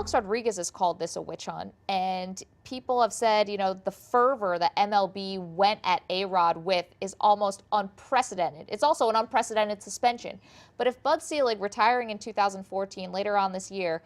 Alex Rodriguez has called this a witch hunt, and people have said, you know, the fervor that MLB went at A-Rod with is almost unprecedented. It's also an unprecedented suspension. But if Bud Selig retiring in 2014, later on this year,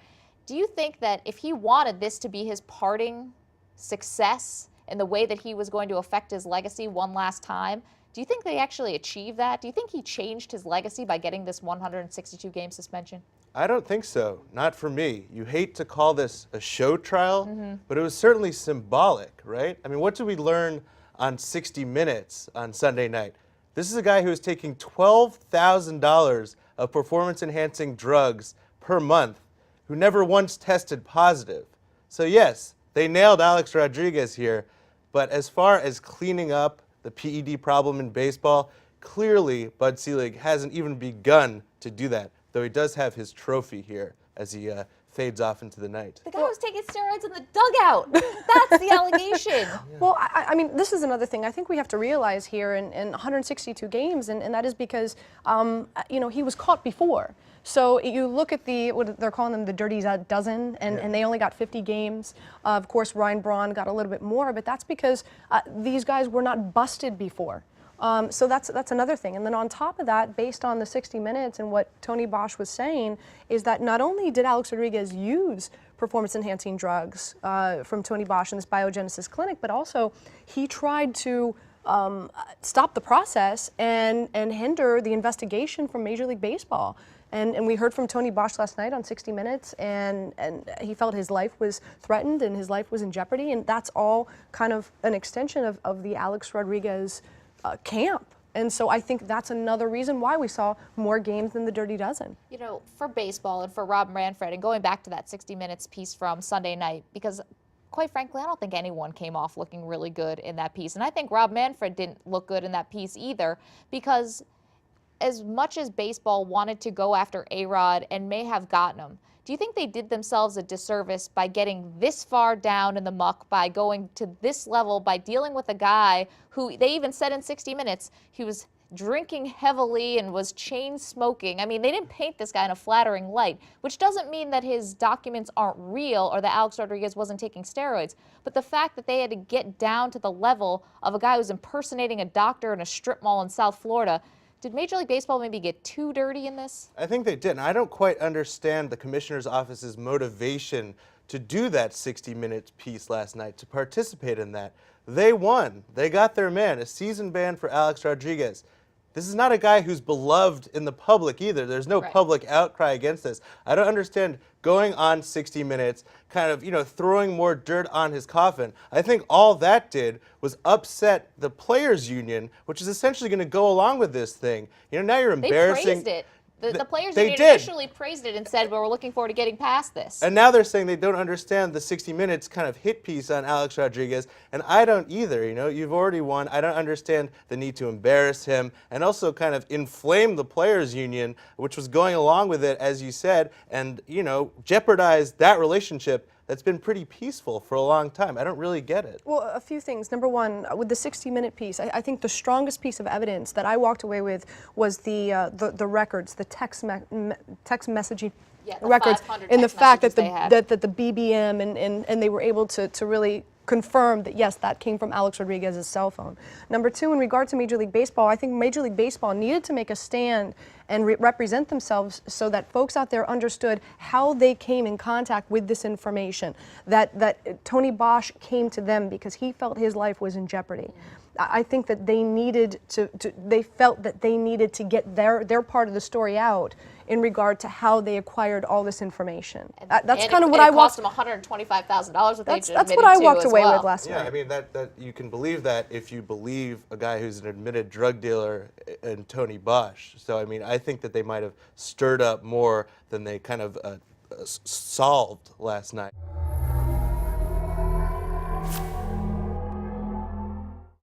do you think that if he wanted this to be his parting success in the way that he was going to affect his legacy one last time, do you think they actually achieved that? Do you think he changed his legacy by getting this 162-game suspension? I don't think so. Not for me. You hate to call this a show trial, but it was certainly symbolic, right? I mean, what did we learn on 60 Minutes on Sunday night? This is a guy who is taking $12,000 of performance-enhancing drugs per month, who never once tested positive. So yes, they nailed Alex Rodriguez here, but as far as cleaning up the PED problem in baseball, clearly Bud Selig hasn't even begun to do that, though he does have his trophy here as he fades off into the night. The guy was taking steroids in the dugout. That's the allegation. Yeah. Well, I mean, this is another thing I think we have to realize here in 162 games, and that is because, you know, he was caught before. So you look at what they're calling them the dirty dozen, and they only got 50 games. Of course, Ryan Braun got a little bit more, but that's because these guys were not busted before. So that's another thing. And then on top of that, based on the 60 Minutes and what Tony Bosch was saying, is that not only did Alex Rodriguez use performance-enhancing drugs from Tony Bosch in this biogenesis clinic, but also he tried to stop the process and hinder the investigation from Major League Baseball. And we heard from Tony Bosch last night on 60 Minutes, and he felt his life was threatened and his life was in jeopardy, and that's all kind of an extension of the Alex Rodriguez camp. And so I think that's another reason why we saw more games than the Dirty Dozen. You know, for baseball and for Rob Manfred, and going back to that 60 Minutes piece from Sunday night, because quite frankly, I don't think anyone came off looking really good in that piece. And I think Rob Manfred didn't look good in that piece either, because as much as baseball wanted to go after A-Rod and may have gotten him, do you think they did themselves a disservice by getting this far down in the muck, by going to this level, by dealing with a guy who they even said in 60 Minutes he was drinking heavily and was chain smoking? I mean, they didn't paint this guy in a flattering light, which doesn't mean that his documents aren't real or that Alex Rodriguez wasn't taking steroids. But the fact that they had to get down to the level of a guy who's impersonating a doctor in a strip mall in South Florida, did Major League Baseball maybe get too dirty in this? I think they did, and I don't quite understand the commissioner's office's motivation to do that 60 Minutes piece last night, to participate in that. They won. They got their man, a season ban for Alex Rodriguez. This is not a guy who's beloved in the public either. There's no public outcry against this. I don't understand going on 60 Minutes, kind of, you know, throwing more dirt on his coffin. I think all that did was upset the players' union, which is essentially going to go along with this thing. You know, now you're embarrassing. They praised it. The players union initially praised it and said, well, we're looking forward to getting past this. And now they're saying they don't understand the 60 Minutes kind of hit piece on Alex Rodriguez, and I don't either. You know, you've already won. I don't understand the need to embarrass him and also kind of inflame the players union, which was going along with it, as you said, and, you know, jeopardize that relationship that's been pretty peaceful for a long time. I don't really get it. Well, a few things. Number one, with the 60-minute piece, I think the strongest piece of evidence that I walked away with was the records, the text messaging records, and the fact that the BBM and they were able to really confirm that, yes, that came from Alex Rodriguez's cell phone. Number two, in regard to Major League Baseball, I think Major League Baseball needed to make a stand and represent themselves so that folks out there understood how they came in contact with this information, that Tony Bosch came to them because he felt his life was in jeopardy. I think that they needed they felt that they needed to get their part of the story out in regard to how they acquired all this information. That's kind of what I walked. It cost them $125,000. That's what I walked away with last night. Yeah, I mean that you can believe that if you believe a guy who's an admitted drug dealer in Tony Bosch. So I mean, I think that they might have stirred up more than they kind of solved last night.